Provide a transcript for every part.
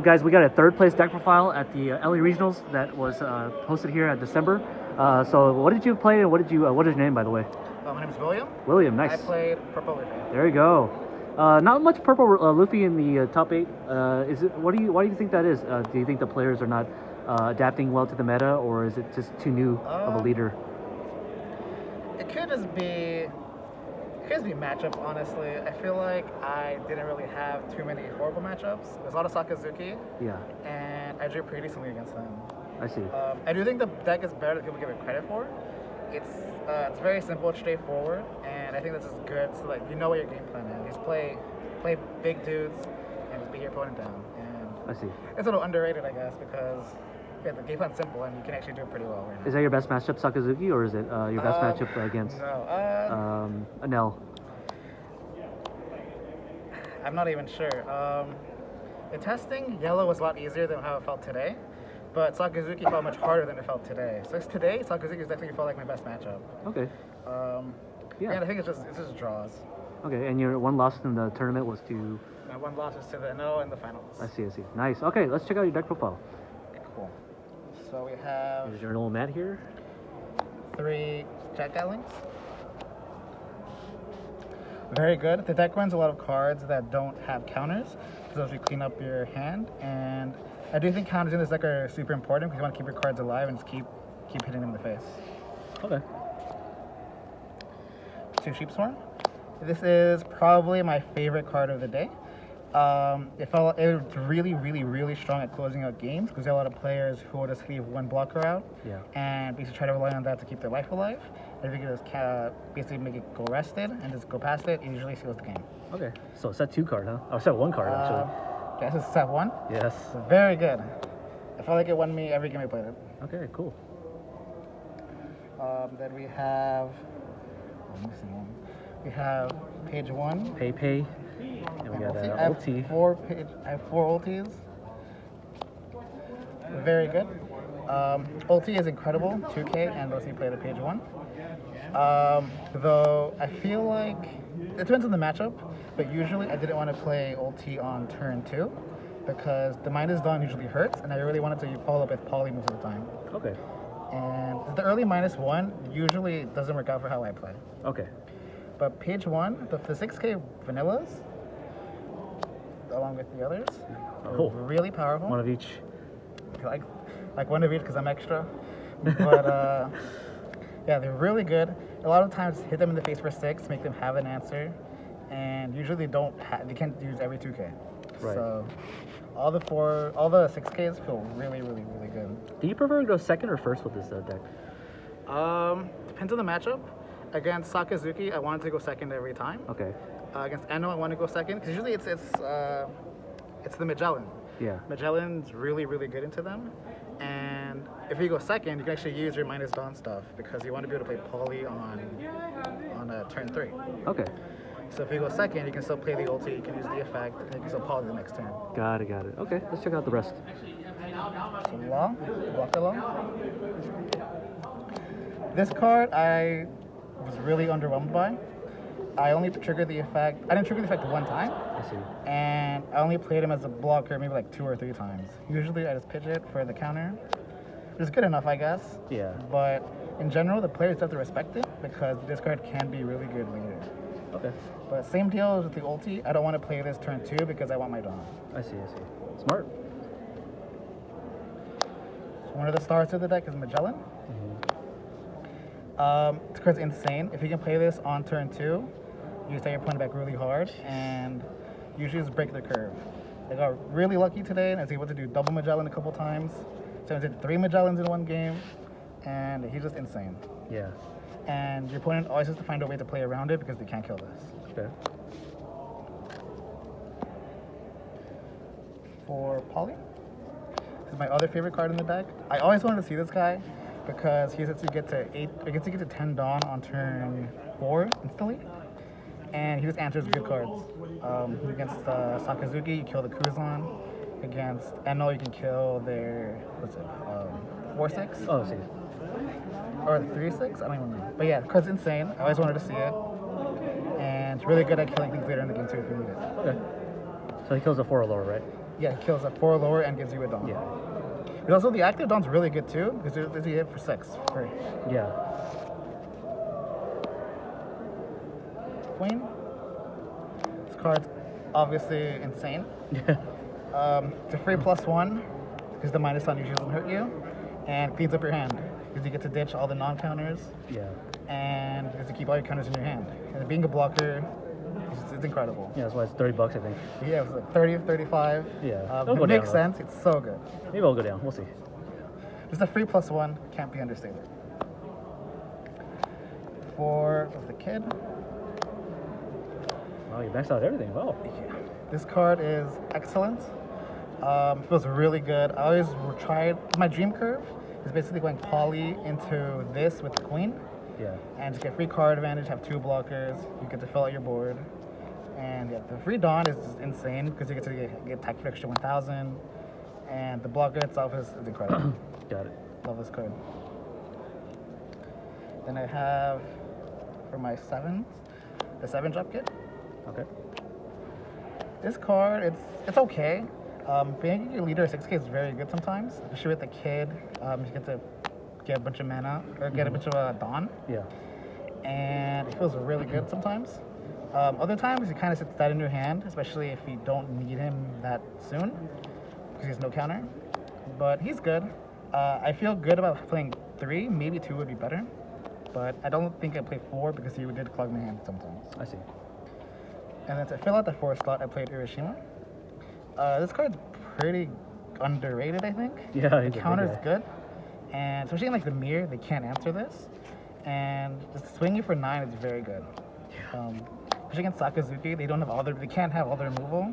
Guys, we got a third place deck profile at the LA Regionals that was hosted here at December. So what did you play and what is your name, by the way? My name is William. William, nice. I played Purple Luffy. There you go. Not much purple Luffy in the top 8. Is it? Why do you think that is? Do you think the players are not adapting well to the meta, or is it just too new of a leader? It could just be matchup, honestly. I feel like I didn't really have too many horrible matchups. There's a lot of Sakazuki. Yeah. And I drew pretty decently against them. I see. I do think the deck is better than people give it credit for. It's very simple, it's straightforward, and I think this is good. So like you know what your game plan is. Just play big dudes and just beat your opponent down. And I see. It's a little underrated, I guess, because the game plan's simple and you can actually do it pretty well right now. Is that your best matchup, Sakazuki, or is it your best matchup against Anel? I'm not even sure. The testing, yellow was a lot easier than how it felt today, but Sakazuki felt much harder than it felt today. So today, Sakazuki definitely felt like my best matchup. Okay. Yeah, and I think it's just draws. Okay, and your one loss in the tournament was to? My one loss was to the NO in the finals. I see. Nice. Okay, let's check out your deck profile. Cool. So we have... Is your normal mat here? 3 Jack Gatlings. Very good. The deck runs a lot of cards that don't have counters, so if you clean up your hand, and I do think counters in this deck are super important because you want to keep your cards alive and just keep hitting them in the face. Okay. 2 Sheepsworn. This is probably my favorite card of the day. It was really strong at closing out games because there are a lot of players who will just leave one blocker out and basically try to rely on that to keep their life alive. And if you can just basically make it go rested and just go past it, it usually seals the game. Okay, so set 2 card, huh? Oh, set 1 card actually. Yeah, this is set 1. Yes. Very good. I felt like it won me every game I played it. Okay, cool. Then we have... I'm missing one. We have page 1. Pay. And we got ulti. I have 4 ultis. Very good. Ulti is incredible, 2k, and let's see play the page 1. Though I feel like it depends on the matchup, but usually I didn't want to play ulti on turn 2 because the minus dawn usually hurts, and I really wanted to follow up with poly most of the time. Okay. And the early -1 usually doesn't work out for how I play. Okay. But page 1, the 6k vanillas, along with the others, are really powerful. One of each. Like one of each because I'm extra. But yeah, they're really good. A lot of times hit them in the face for 6, make them have an answer, and usually they can't use every 2k. Right. So all the 6ks feel really good. Do you prefer to go second or first with this deck? Depends on the matchup. Against Sakazuki, I wanted to go second every time. Okay. Against Eno, I want to go second because usually it's the Magellan. Yeah. Magellan's really good into them, and if you go second, you can actually use your minus dawn stuff because you want to be able to play poly on turn 3. Okay. So if you go second, you can still play the ulti, you can use the effect, and you can still poly the next turn. Got it. Okay, let's check out the rest. So long, block the long. This card I was really underwhelmed by. I only triggered the effect. I didn't trigger the effect 1 time. I see. And I only played him as a blocker maybe like 2 or 3 times. Usually I just pitch it for the counter. It's good enough, I guess. Yeah. But in general, the players have to respect it because this card can be really good later. Okay. But same deal as with the ulti. I don't want to play this turn 2 because I want my dawn. I see. Smart. So one of the stars of the deck is Magellan. This card's insane. If you can play this on turn 2, you set your opponent back really hard and usually just break the curve. I got really lucky today and I was able to do double Magellan a couple times. So I did 3 Magellans in one game, and he's just insane. Yeah. And your opponent always has to find a way to play around it because they can't kill this. Okay. For Poly, this is my other favorite card in the deck. I always wanted to see this guy because he gets to get to 10 dawn on turn 4 instantly, and he just answers good cards. Against Sakazuki, you kill the Kuzan. Against Eno, you can kill their 4/6. Oh, I see. Or 3/6. I don't even know. But yeah, the card's insane. I always wanted to see it, and it's really good at killing things later in the game too if you need it. Okay. So he kills a 4 or lower, right? Yeah, it kills at 4 lower and gives you a Dawn. Yeah. But also the active Dawn's really good too, because you hit for 6 free. Yeah. Queen. This card's obviously insane. It's a free +1, because the minus on usually doesn't hurt you, and cleans up your hand, because you get to ditch all the non-counters, Yeah. and you get to keep all your counters in your hand. And being a blocker, it's incredible. Yeah, that's why it's $30, I think. Yeah, it was like 30 or 35. Yeah. It makes sense. It's so good. Maybe I'll go down. We'll see. Just a free +1 can't be understated. For the kid. Wow, you maxed out everything. Wow. This card is excellent. Feels really good. I always tried. My dream curve is basically going poly into this with the queen, Yeah. and to get free card advantage, have 2 blockers. You get to fill out your board, and yeah, the free Dawn is just insane because you get to get attack for extra 1,000, and the blocker itself is incredible. Got it. Love this card. Then I have for my 7th, the 7-drop kit. Okay. This card, it's okay. Being your leader at 6K is very good sometimes, especially with the kid. You get to get a bunch of mana, or get a bunch of Dawn, Yeah. and it feels really good sometimes. Other times, he kind of sits that in your hand, especially if you don't need him that soon, because he has no counter. But he's good. I feel good about playing 3, maybe 2 would be better, but I don't think I play 4 because he did clog my hand sometimes. I see. And then to fill out the 4 slot, I played Urashima. This card's pretty underrated, I think. Yeah, The he's a big counter's guy. good. And especially in like the mirror, they can't answer this. And just swinging for 9 is very good. Especially against Sakazuki, they can't have all their removal.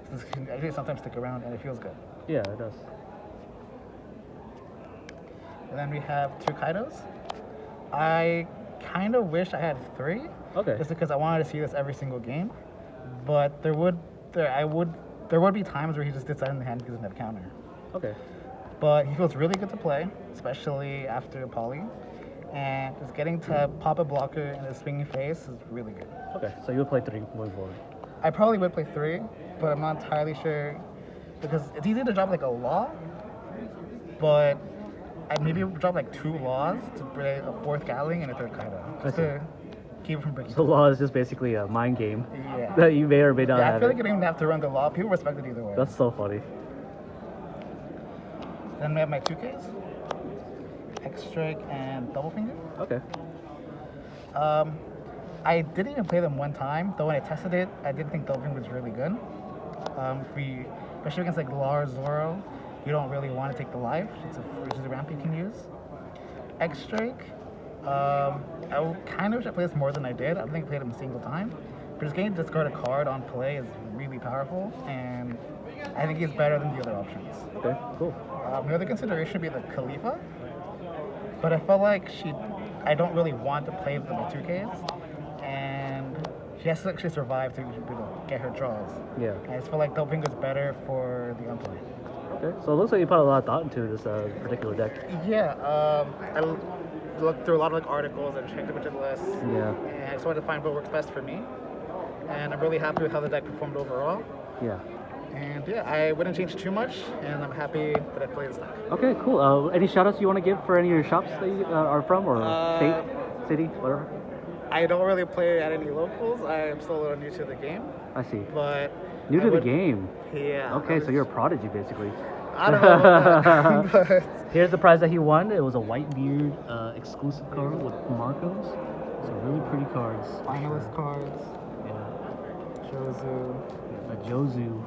So this can actually sometimes stick around and it feels good. Yeah, it does. And then we have 2 Kaidos. I kind of wish I had 3. Okay. Just because I wanted to see this every single game. But there would be times where he just sits out in the hand because he doesn't have counter. Okay. But he feels really good to play, especially after poly. And just getting to pop a blocker in his swinging face is really good. Okay. So you would play 3 moving forward. I probably would play 3, but I'm not entirely sure because it's easy to drop like a law, but I maybe would drop like 2 laws to play a 4th Gatling and a 3rd Kaido. Just to keep it from breaking. So law is just basically a mind game Yeah. that you may or may not Yeah, I have. feel like you don't even have to run the law. People respect it either way. That's so funny. Then we have my 2Ks. X Strike and Double Finger. Okay. I didn't even play them one time, though when I tested it, I did think Double Finger was really good. Especially against like Lar Zoro, you don't really want to take the life, which is a ramp you can use. X Strike, I kind of wish I played this more than I did. I don't think I played him a single time. But just getting to discard a card on play is really powerful, and I think he's better than the other options. Okay. Cool. The other consideration would be the Khalifa, but I felt like I don't really want to play with the 2Ks, and she has to actually survive to get her draws. Yeah. And I just feel like Double Finger's better for the unplay. Okay. So it looks like you put a lot of thought into this particular deck. Yeah, I looked through a lot of like articles and checked a bunch of lists, Yeah. and I just wanted to find what works best for me. And I'm really happy with how the deck performed overall. Yeah. And yeah, I wouldn't change too much, and I'm happy that I played this deck. Okay. Cool. Any shout outs you want to give for any of your shops that you are from, or state, city, whatever? I don't really play at any locals. I'm still a little new to the game, I see. but New I to the would- game. Yeah. Okay, so you're a prodigy basically. I don't know about that, but Here's the prize that he won. It was a Whitebeard exclusive card with Marcos. So really pretty cards. finalist cards, Yeah. Jozu. A Jozu.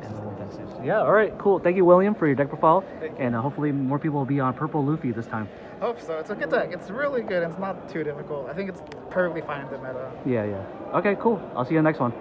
And the one yeah, all right, cool. Thank you, William, for your deck profile. Thank you. And hopefully more people will be on Purple Luffy this time. Hope so. It's a good deck. It's really good. It's not too difficult. I think it's perfectly fine in the meta. Yeah, yeah. Okay, cool. I'll see you in the next one.